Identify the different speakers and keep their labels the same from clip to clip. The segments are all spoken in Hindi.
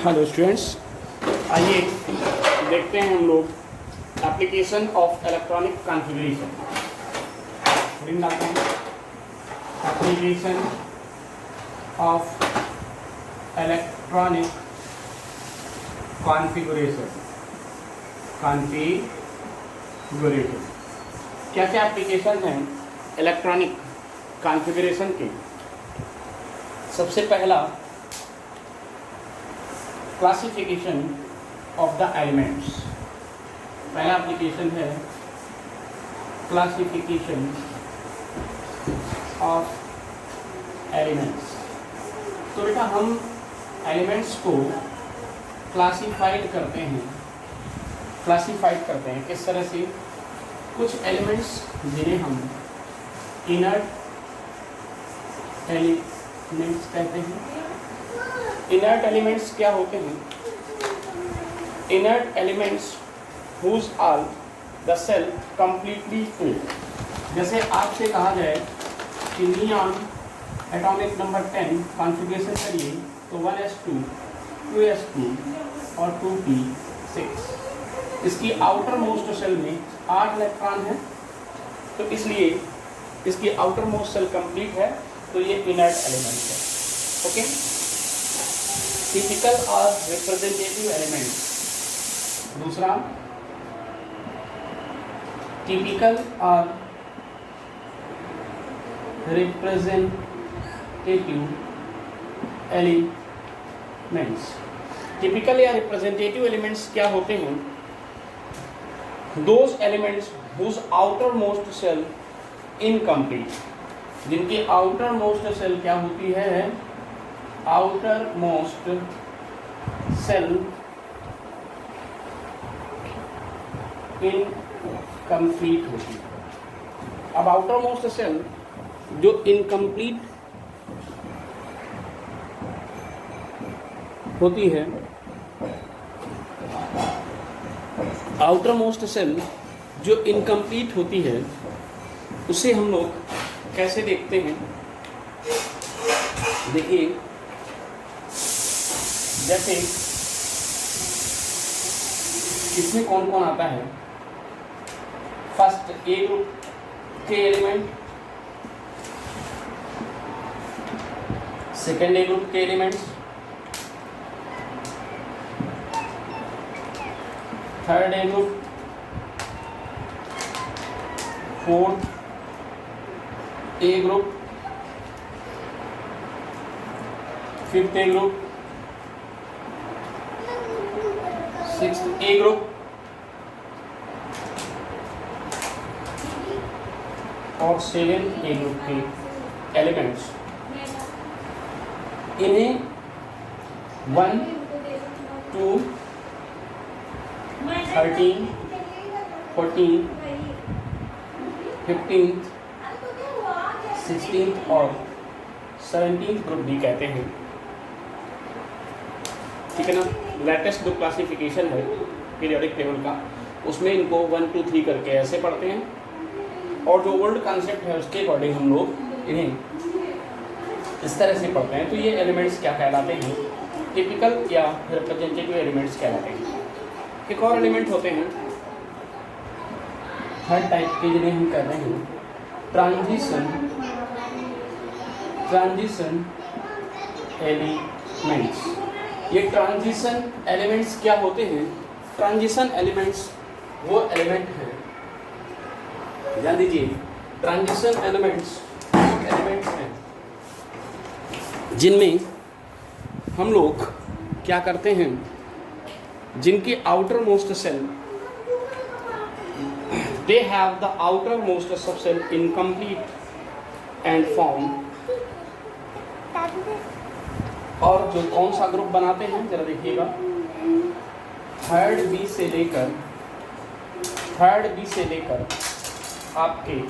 Speaker 1: हेलो स्टूडेंट्स, आइए देखते हैं हम लोग application of electronic configuration. Application of electronic configuration. क्या क्या एप्लीकेशन हैं इलेक्ट्रॉनिक कॉन्फ़िगरेशन के? सबसे पहला क्लासिफिकेशन ऑफ द एलिमेंट्स। पहला एप्लीकेशन है क्लासिफिकेशन ऑफ एलिमेंट्स। तो बेटा हम एलिमेंट्स को क्लासिफाइड करते हैं किस तरह से? कुछ एलिमेंट्स जिन्हें हम इनर्ट एलिमेंट्स कहते हैं। इनर्ट एलिमेंट्स क्या होते हैं? Inert elements whose are the shell completely filled. जैसे आपसे कहा जाए कि नियॉन एटॉमिक नंबर 10 कॉन्फ़िगरेशन करिए, तो 1s2 2s2 और 2p6। इसकी आउटर मोस्ट सेल में 8 इलेक्ट्रॉन है, तो इसलिए इसकी आउटर मोस्ट सेल कंप्लीट है, तो ये इनर्ट एलिमेंट है। ओके, टिपिकल और रिप्रेजेंटेटिव एलिमेंट्स। दूसरा, टिपिकल और रिप्रेजेंटेटिव एलिमेंट्स। टिपिकल या रिप्रेजेंटेटिव एलिमेंट्स क्या होते हैं? Those elements whose outer most shell incomplete, जिनकी आउटर मोस्ट सेल क्या होती है? आउटर मोस्ट सेल इनकम्प्लीट होती है। अब आउटर मोस्ट सेल जो इनकम्प्लीट होती है, आउटर मोस्ट सेल जो इनकम्प्लीट होती है, उसे हम लोग कैसे देखते हैं? देखिए, जैसे इसमें कौन कौन आता है? फर्स्ट, ए ग्रुप के एलिमेंट, सेकेंड ए ग्रुप के elements, third A group, fourth A group, fifth A group, sixth A group और सेवेंथ ए ग्रुप के एलिमेंट्स। इन्हें 1, 2, 13, 14, 15, 16 और 17 ग्रुप भी कहते हैं। ठीक है ना? लेटेस्ट जो क्लासिफिकेशन है पीरियोडिक टेबल का, उसमें इनको 1, 2, 3 करके ऐसे पढ़ते हैं, और जो ओल्ड कॉन्सेप्ट है उसके अकॉर्डिंग हम लोग इन्हें इस तरह से पढ़ते हैं। तो ये एलिमेंट्स क्या कहलाते हैं? टिपिकल या रिप्रेजेंटेटिव एलिमेंट्स कहलाते हैं। एक और एलिमेंट होते हैं थर्ड टाइप के, जिन्हें हम कहते हैं ट्रांजिशन एलिमेंट्स। ये ट्रांजिशन एलिमेंट्स क्या होते हैं? ट्रांजिशन एलिमेंट्स वो एलिमेंट हैं, ध्यान दीजिए, ट्रांजिशन एलिमेंट्स हैं जिनमें हम लोग क्या करते हैं? जिनकी outer most shell, they have the outer most sub shell incomplete and form. और जो कौन सा ग्रुप बनाते हैं जरा देखिएगा, थर्ड बी से लेकर आपके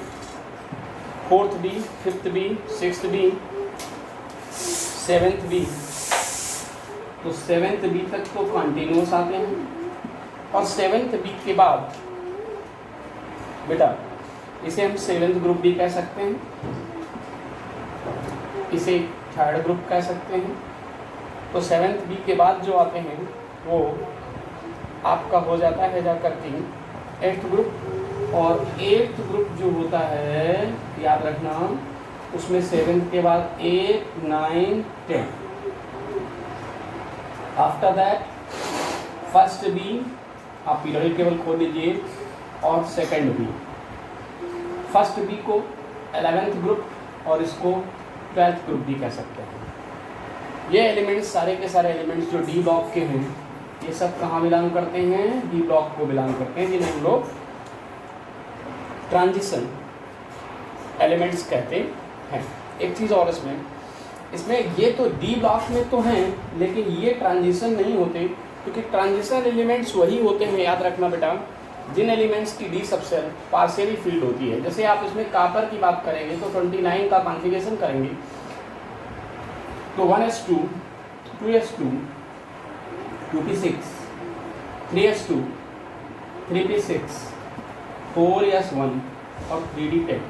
Speaker 1: fourth B, fifth B, sixth B, seventh B, तो सेवेंथ बी तक तो कंटिन्यूस आते हैं, और सेवेंथ बी के बाद बेटा इसे हम सेवेंथ ग्रुप भी कह सकते हैं, इसे थर्ड ग्रुप कह सकते हैं, तो 7th बी के बाद जो आते हैं वो आपका हो जाता है जा करके 8th ग्रुप, और 8th ग्रुप जो होता है याद रखना उसमें 7th के बाद 8, 9, 10। आफ्टर दैट फर्स्ट बी आप पीरियोडिक टेबल खोल लीजिए और सेकंड बी। फर्स्ट बी को 11th ग्रुप और इसको 12th ग्रुप भी कह सकते हैं। ये एलिमेंट्स सारे के सारे एलिमेंट्स जो डी ब्लॉक के हैं ये सब कहाँ बिलोंग करते हैं? डी ब्लॉक को बिलोंग करते हैं, जिन्हें हम लोग ट्रांजिशन एलिमेंट्स कहते हैं। एक चीज़ और इसमें ये तो डी ब्लॉक में तो हैं लेकिन ये ट्रांजिशन नहीं होते, क्योंकि ट्रांजिशन एलिमेंट्स वही होते हैं, याद रखना बेटा, जिन एलिमेंट्स की डी सबसेल पार्शियली फील्ड होती है। जैसे आप इसमें कापर की बात करेंगे तो 29 का कॉन्फ़िगरेशन करेंगे तो 1s2, 2s2, 2p6, 3s2, 3p6, 4s1 और 3d10।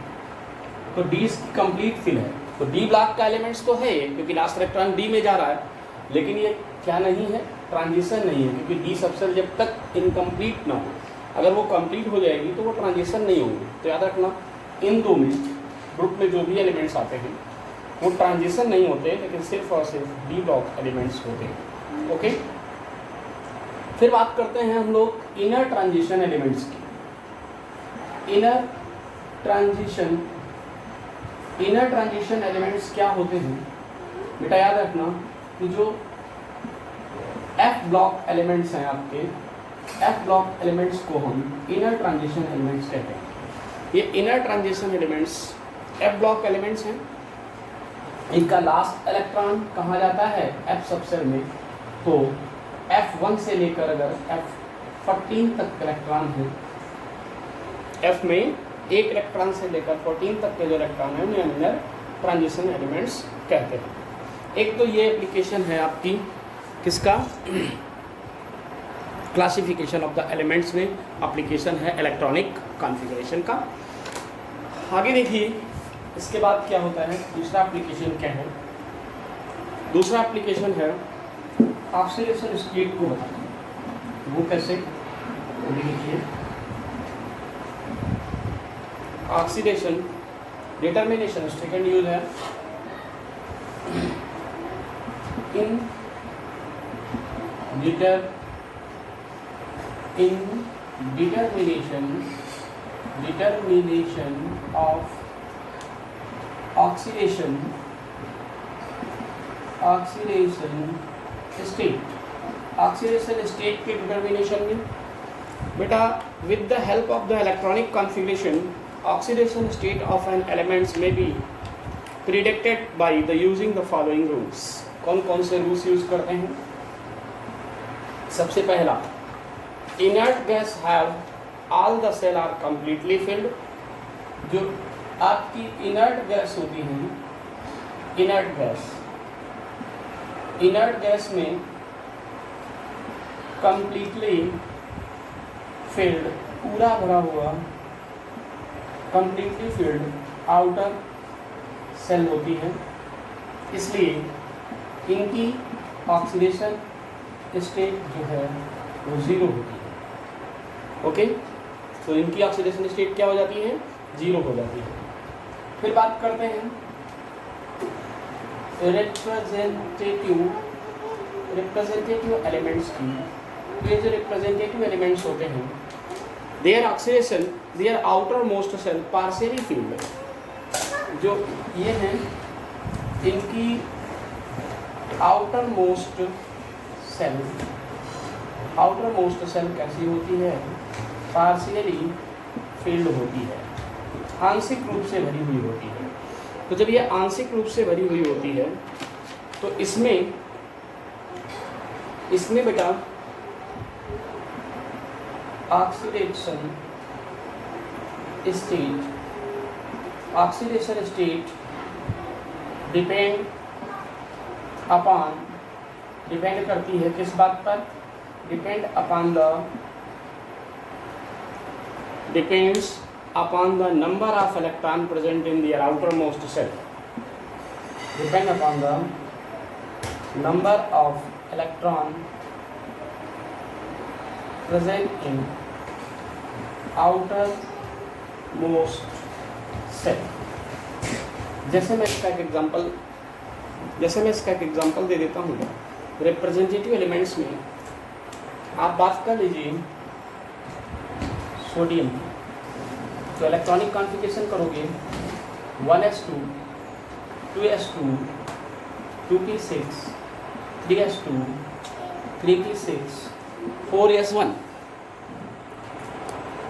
Speaker 1: तो डी की कंप्लीट फिल है। तो डी ब्लॉक का एलिमेंट्स तो है क्योंकि लास्ट इलेक्ट्रॉन डी में जा रहा है, लेकिन ये क्या नहीं है? ट्रांजिशन नहीं है, क्योंकि डी सबसेल जब तक इनकम्प्लीट ना हो, अगर वो कंप्लीट हो जाएगी तो वो ट्रांजिशन नहीं होंगे। तो याद रखना इन दो में ग्रुप में जो भी एलिमेंट्स आते हैं वो ट्रांजिशन नहीं होते, लेकिन सिर्फ और सिर्फ डी ब्लॉक एलिमेंट्स होते हैं। ओके, फिर बात करते हैं हम लोग इनर ट्रांजिशन एलिमेंट्स की। इनर ट्रांजिशन एलिमेंट्स क्या होते हैं बेटा? याद रखना कि जो एफ ब्लॉक एलिमेंट्स हैं आपके, एफ ब्लॉक एलिमेंट्स को हम इनर ट्रांजिशन एलिमेंट्स कहते हैं। ये inner transition elements F block elements हैं। इनका लास्ट इलेक्ट्रॉन कहाँ जाता है? एफ सबसेल में। तो F1 से लेकर अगर F14 तक इलेक्ट्रॉन है, F में एक इलेक्ट्रॉन से लेकर 14 तक के जो इलेक्ट्रॉन है उन्हें इनर ट्रांजिशन एलिमेंट्स कहते हैं। एक तो ये एप्लीकेशन है आपकी किसका? क्लासिफिकेशन ऑफ द एलिमेंट्स में एप्लीकेशन है इलेक्ट्रॉनिक कॉन्फ़िगरेशन का। आगे देखिए इसके बाद क्या होता है, दूसरा एप्लीकेशन क्या है? दूसरा एप्लीकेशन है ऑक्सीडेशन स्टेट को बताना। वो कैसे? देखिए ऑक्सीडेशन डिटर्मिनेशन सेकंड यूज है इन determination of oxidation state के डिटर्मिनेशन में बेटा with the help of the electronic configuration oxidation state of an elements may be predicted by the using the following rules। कौन कौन से रूल्स यूज करते हैं? सबसे पहला, inert gas have all the cell are completely filled। जो आपकी इनर्ट गैस होती है, इनर्ट गैस में कंप्लीटली फिल्ड, पूरा भरा हुआ कंप्लीटली फिल्ड आउटर सेल होती है, इसलिए इनकी ऑक्सीडेशन स्टेट जो है वो ज़ीरो होती है। ओके, तो इनकी ऑक्सीडेशन स्टेट क्या हो जाती है? ज़ीरो हो जाती है। फिर बात करते हैं रिप्रेजेंटेटिव एलिमेंट्स की। ये जो रिप्रेजेंटेटिव एलिमेंट्स होते हैं their oxidation their outer most shell partially filled. जो ये हैं इनकी आउटर मोस्ट सेल कैसी होती है? पार्शियली फील्ड होती है, आंशिक रूप से भरी हुई होती है। तो जब ये आंशिक रूप से भरी हुई होती है तो इसमें बेटा ऑक्सीडेशन स्टेट डिपेंड करती है किस बात पर? depends upon the number of electron present in their outermost cell। Depend upon the number of electron present in outer most shell. जैसे मैं इसका एक एग्जांपल दे देता हूँ। रिप्रेजेंटेटिव एलिमेंट्स में आप बात कर लीजिए सोडियम, तो इलेक्ट्रॉनिक कॉन्फ़िगरेशन करोगे 1s2 2s2 2p6 3s2 3p6 4s1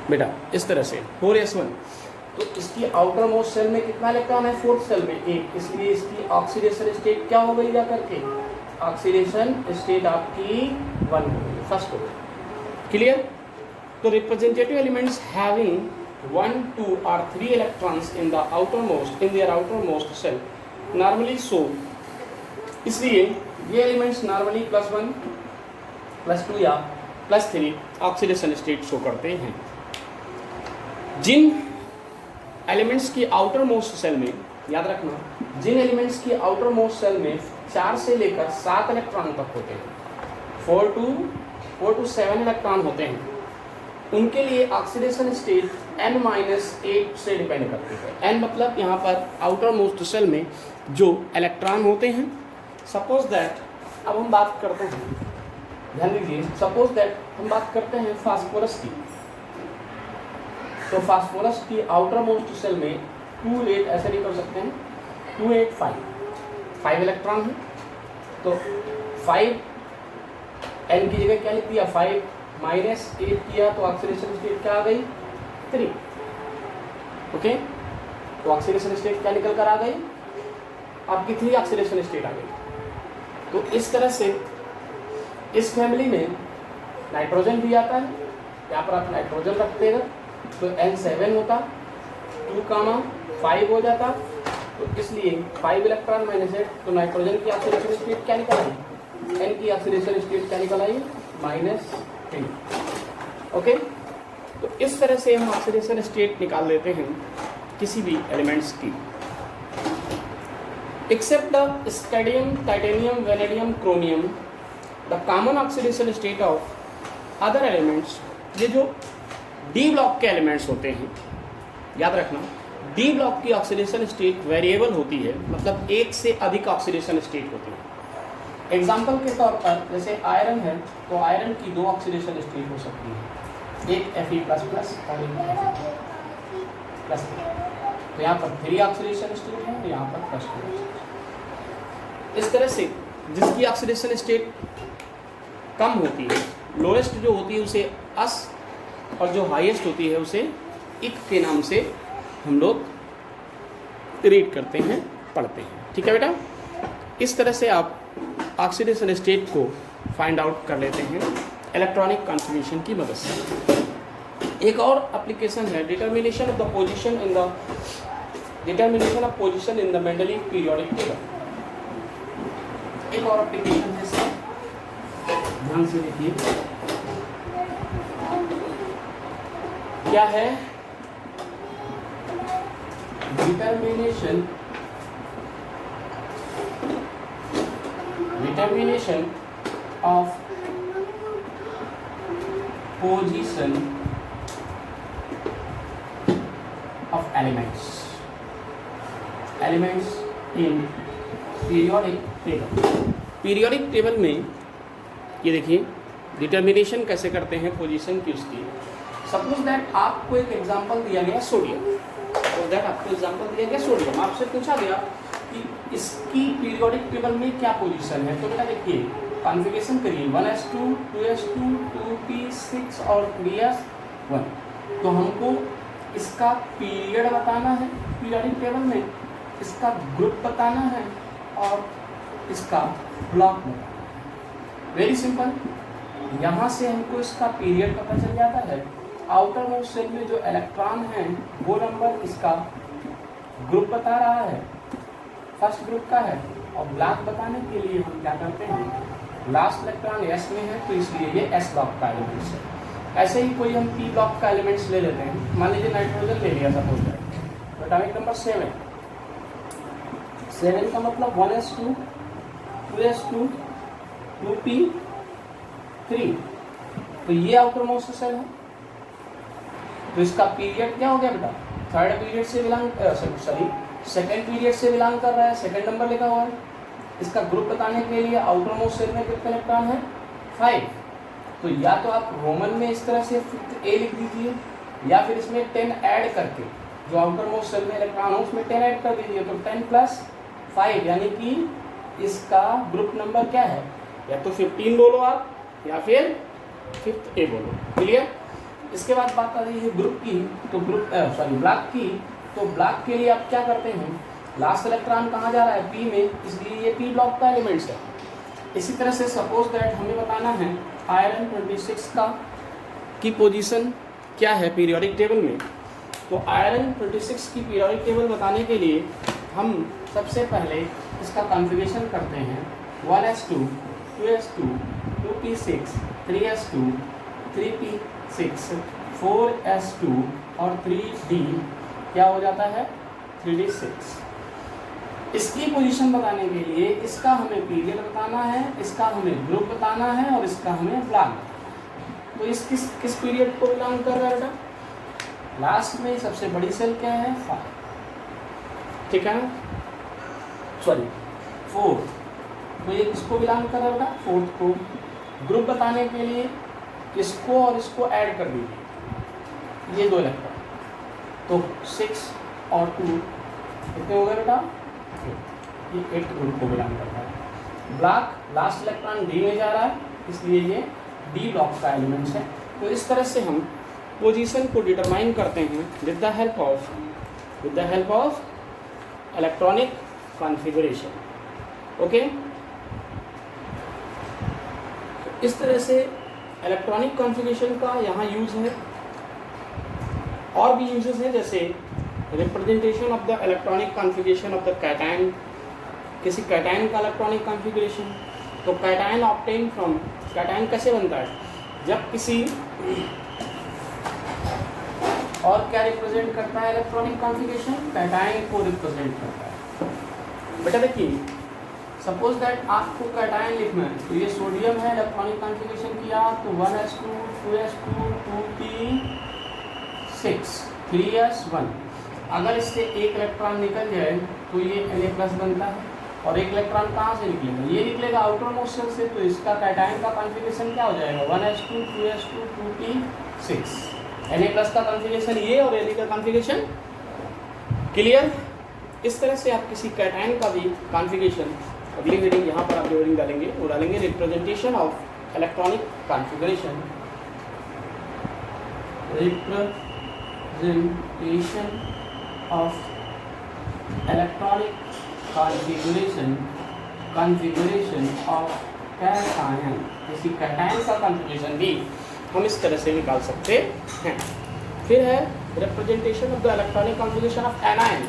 Speaker 1: बेटा, इस तरह से 4s1। तो इसकी आउटर मोस्ट सेल में कितना इलेक्ट्रॉन है? फोर्थ सेल में एक, इसलिए इसकी ऑक्सीडेशन स्टेट क्या हो गई जाकर के? ऑक्सीडेशन स्टेट आपकी 1 हो गई, फर्स्ट हो गई। क्लियर? तो रिप्रेजेंटेटिव एलिमेंट्स हैविंग 1 2 और 3 electrons in the outer most shell normally show, इसलिए ये एलिमेंट्स नॉर्मली +1 +2 या +3 ऑक्सीडेशन स्टेट शो करते हैं। जिन एलिमेंट्स की आउटर मोस्ट सेल में, याद रखना, जिन एलिमेंट्स की आउटर मोस्ट सेल में 4 से लेकर 7 इलेक्ट्रॉन तक होते हैं, 4 to 7 इलेक्ट्रॉन होते हैं, उनके लिए ऑक्सीडेशन स्टेट n-8 से डिपेंड करती है। n मतलब यहाँ पर आउटर मोस्ट सेल में जो इलेक्ट्रॉन होते हैं। सपोज दैट, अब हम बात करते हैं, ध्यान दीजिए, सपोज दैट हम बात करते हैं फास्फोरस की। तो फास्फोरस की आउटर मोस्ट सेल में 2 8 ऐसे नहीं कर सकते हैं, 2 8 5 इलेक्ट्रॉन है। तो 5 n की जगह क्या लिख दिया? 5 -8 किया तो ऑक्सीडेशन स्टेट क्या आ गई? 3। ओके, तो ऑक्सीडेशन स्टेट क्या निकल कर आ गई? आपकी 3 ऑक्सीडेशन स्टेट आ गई। तो इस तरह से इस फैमिली में नाइट्रोजन भी आता है, यहाँ पर आप नाइट्रोजन रखते हैं तो n7 होता, 2, 5 हो जाता। तो इसलिए 5 इलेक्ट्रॉन -8, तो नाइट्रोजन की ऑक्सीडेशन स्टेट क्या निकल आई? n की ऑक्सीडेशन स्टेट क्या निकल आई? -3। ओके, तो इस तरह से हम ऑक्सीडेशन स्टेट निकाल लेते हैं किसी भी एलिमेंट्स की। Except the scandium, titanium, vanadium, chromium, the common oxidation state of other elements, ये जो डी ब्लॉक के एलिमेंट्स होते हैं, याद रखना, डी ब्लॉक की ऑक्सीडेशन स्टेट वेरिएबल होती है, मतलब एक से अधिक ऑक्सीडेशन स्टेट होती है। एग्जाम्पल के तौर पर जैसे आयरन है, तो आयरन की 2 ऑक्सीडेशन स्टेट हो सकती है, एक Fe++ और एक Fe++। तो यहाँ पर 3 ऑक्सीडेशन स्टेट है, यहाँ पर +2। इस तरह से जिसकी ऑक्सीडेशन स्टेट कम होती है, लोएस्ट जो होती है उसे अस, और जो हाईएस्ट होती है उसे इक के नाम से हम लोग रीड करते हैं, पढ़ते हैं। ठीक है बेटा, इस तरह से आप ऑक्सीडेशन स्टेट को फाइंड आउट कर लेते हैं इलेक्ट्रॉनिक कॉन्फ़िगरेशन की मदद से। एक और एप्लीकेशन है determination of position in the Mendeley periodic table. एक और एप्लीकेशन है इसका, ध्यान से देखिए क्या है। Determination of position of elements in periodic table. Periodic table में ये देखिए डिटर्मिनेशन कैसे करते हैं पोजीशन की उसकी। सपोज दैट आपको एक एग्जांपल दिया गया सोडियम, आपसे पूछा गया कि इसकी पीरियोडिक टेबल में क्या पोजीशन है। तो बेटा देखिए कॉन्फ़िगरेशन करिए 1s2 2s2 2p6 और 3s1। तो हमको इसका पीरियड बताना है पीरियोडिक टेबल में, इसका ग्रुप बताना है और इसका ब्लॉक बताना है। वेरी सिंपल, यहाँ से हमको इसका पीरियड पता चल जाता है। आउटर मोस्ट सेल में जो इलेक्ट्रॉन है वो नंबर इसका ग्रुप बता रहा है, फर्स्ट ग्रुप का है। और ब्लॉक बताने के लिए हम क्या करते हैं, लास्ट इलेक्ट्रॉन s में है तो इसलिए ये s ब्लॉक का एलिमेंट्स है। ऐसे ही कोई हम p ब्लॉक का एलिमेंट्स ले लेते हैं, मान लीजिए नाइट्रोजन ले लिया सपोज दैट, एटॉमिक नंबर 7 का मतलब 1s2 2s2 2p3, तो ये आउटर मोस्ट सेल है। तो इसका पीरियड क्या हो गया बेटा, थर्ड पीरियड से बिलोंग सेकेंड पीरियड से बिलोंग कर रहा है, सेकेंड नंबर लिखा हुआ है। इसका ग्रुप बताने के लिए आउटर मोस्ट सेल में कितने इलेक्ट्रॉन है, 5। तो या तो आप रोमन में इस तरह से फिफ्थ ए लिख दीजिए, या फिर इसमें 10 ऐड करके जो आउटर मोस्ट सेल में इलेक्ट्रॉन हो उसमें 10 ऐड कर दीजिए, तो 10 + 5 यानी कि इसका ग्रुप नंबर क्या है, या तो 15 बोलो आप, या फिर फिफ्थ ए बोलो। क्लियर। इसके बाद बात आ रही है ग्रुप की, तो ब्लॉक की। तो ब्लॉक के लिए आप क्या करते हैं, लास्ट इलेक्ट्रॉन कहाँ जा रहा है, पी में, इसलिए ये पी ब्लॉक का एलिमेंट्स है। इसी तरह से सपोज दैट हमें बताना है आयरन 26 का की पोजीशन क्या है पीरियोडिक टेबल में। तो आयरन 26 की पीरियोडिक टेबल बताने के लिए हम सबसे पहले इसका कॉन्फ़िगरेशन करते हैं 1s2 2s2 2p6 3s2 3p6 4s2 और 3d क्या हो जाता है 3d6। इसकी पोजीशन बताने के लिए इसका हमें पीरियड बताना है, इसका हमें ग्रुप बताना है और इसका हमें ब्लॉक। तो इस किस पीरियड को बिलोंग कर रहा है बेटा, लास्ट में सबसे बड़ी सेल क्या है 5, ठीक है ना, सॉरी 4। तो ये किसको बिलोंग कर रहा है बेटा, 4th को। ग्रुप बताने के लिए इसको और इसको ऐड कर दीजिए, ये 2 इलेक्ट्रॉन, तो 6 और 2 कितने हो गए बेटा, ये 8 ग्रुप को बिलोंग करता है। ब्लॉक लास्ट इलेक्ट्रॉन डी में जा रहा है, इसलिए ये डी ब्लॉक का एलिमेंट्स है। तो इस तरह से हम पोजीशन को डिटरमाइन करते हैं with the help of electronic configuration. Okay, इस तरह से इलेक्ट्रॉनिक कॉन्फ़िगरेशन का यहाँ यूज है। और भी यूजेस हैं, जैसे representation of the electronic configuration of the cation, किसी कैटायन का इलेक्ट्रॉनिक कॉन्फ़िगरेशन। तो कैटायन ऑब्टेन फ्रॉम, कैटायन कैसे बनता है, जब किसी और क्या रिप्रेजेंट करता है इलेक्ट्रॉनिक कॉन्फ़िगरेशन, कैटायन को रिप्रेजेंट करता है। बेटा देखिए, सपोज दैट आपको कैटायन लिखना है, तो ये सोडियम है, इलेक्ट्रॉनिक कॉन्फ़िगरेशन किया तो 1s2 2s2 2p6 3s1। अगर इससे एक इलेक्ट्रॉन निकल जाए तो ये Na+ बनता है, और एक इलेक्ट्रॉन कहाँ से निकलेगा, ये निकलेगा आउटर मोस्ट सेल से। तो इसका कैटायन का कॉन्फ़िगरेशन क्या हो जाएगा 1s2 2s2 2p6। Na+ का कॉन्फ़िगरेशन ये और Na का कॉन्फ़िगरेशन। क्लियर। इस तरह से आप किसी कैटायन का भी कॉन्फ़िगरेशन, अगली रीडिंग यहाँ पर आप जो रीडिंग डालेंगे वो डालेंगे representation of electronic configuration, representation of electronic configuration of cation। किसी कैटायन का कॉन्फ़िगरेशन भी हम इस तरह से निकाल सकते हैं। फिर है representation of the electronic configuration of anion.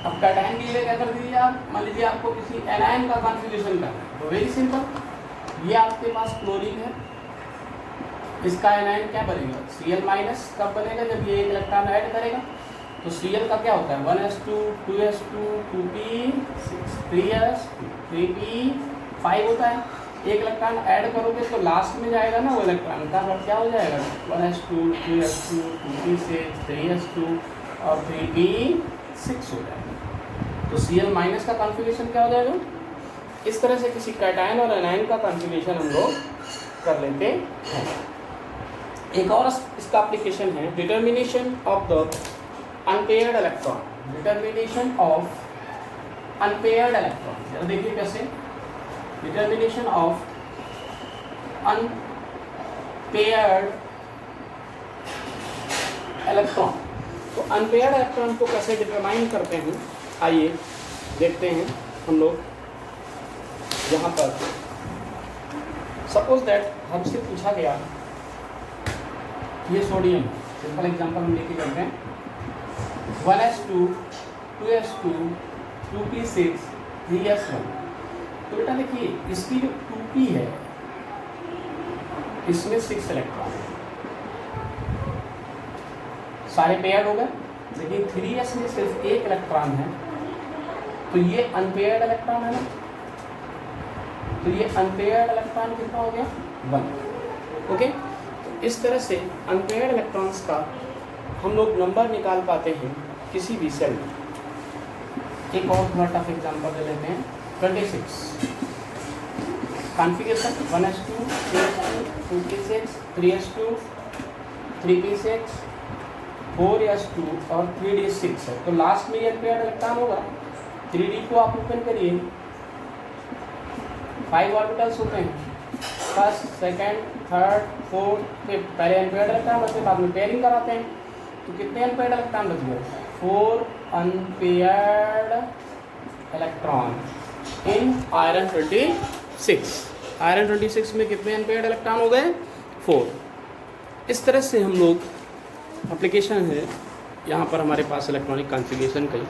Speaker 1: अब कैटायन के लिए क्या कर दीजिए आप, मान लीजिए आपको किसी एनायन का कॉन्फ़िगरेशन करना है, तो वेरी सिंपल, ये आपके पास क्लोरीन है, इसका एनायन क्या बनेगा Cl- कब बनेगा, जब ये एक इलेक्ट्रॉन ऐड करेगा। तो Cl का क्या होता है 1s2 2s2 2p6 3s2 3p5 होता है। एक इलेक्ट्रॉन ऐड करोगे तो लास्ट में जाएगा ना वो इलेक्ट्रॉन का, बट क्या हो जाएगा 1s2 2s2 2p6 3s2 और 3p6 हो जाएगा। तो Cl- का कॉन्फ़िगरेशन क्या हो जाएगा। इस तरह से किसी कैटायन और एनायन का कॉन्फ़िगरेशन हम लोग कर लेते हैं। एक और इसका एप्लीकेशन है determination of the unpaired electron. Determination of unpaired electron, जरा देखिए कैसे, डिटर्मिनेशन ऑफ अनपेयर्ड इलेक्ट्रॉन। तो अनपेयर्ड इलेक्ट्रॉन को कैसे डिटरमाइन करते हैं, आइए देखते हैं हम लोग। यहाँ पर सपोज दैट हमसे पूछा गया, ये सोडियम, सिंपल एग्जांपल हम लेके चलते हैं, 1s2 2s2 2p6 3s1। तो बेटा देखिए, इसकी जो 2p है इसमें 6 इलेक्ट्रॉन सारे पेयर्ड हो गए, लेकिन 3s में सिर्फ एक इलेक्ट्रॉन है, तो ये अनपेयर्ड इलेक्ट्रॉन है ना। तो ये अनपेयर्ड इलेक्ट्रॉन कितना हो गया 1। ओके, तो इस तरह से अनपेयर्ड इलेक्ट्रॉन्स का हम लोग नंबर निकाल पाते हैं किसी भी सेल में। एक और थोड़ा टफ एग्जांपल दे लेते हैं 26 configuration 1s2 3s2 2p6 3s2 3p6 4s2 और 3d6 है। तो लास्ट में ये अनपेयर्ड इलेक्ट्रॉन होगा। 3d को आप ओपन करिए, 5 ऑर्बिटल्स होते हैं, first second third fourth fifth. पहले अनपेयर्ड इलेक्ट्रॉन बचते, बाद में पेयरिंग कराते हैं। तो कितने अनपेयर्ड इलेक्ट्रॉन बच गए 4 unpaired electron in iron 26। Iron 26 में कितने अनपेयर्ड इलेक्ट्रॉन हो गए 4। इस तरह से हम लोग एप्लीकेशन है यहाँ पर हमारे पास इलेक्ट्रॉनिक कॉन्फ़िगरेशन की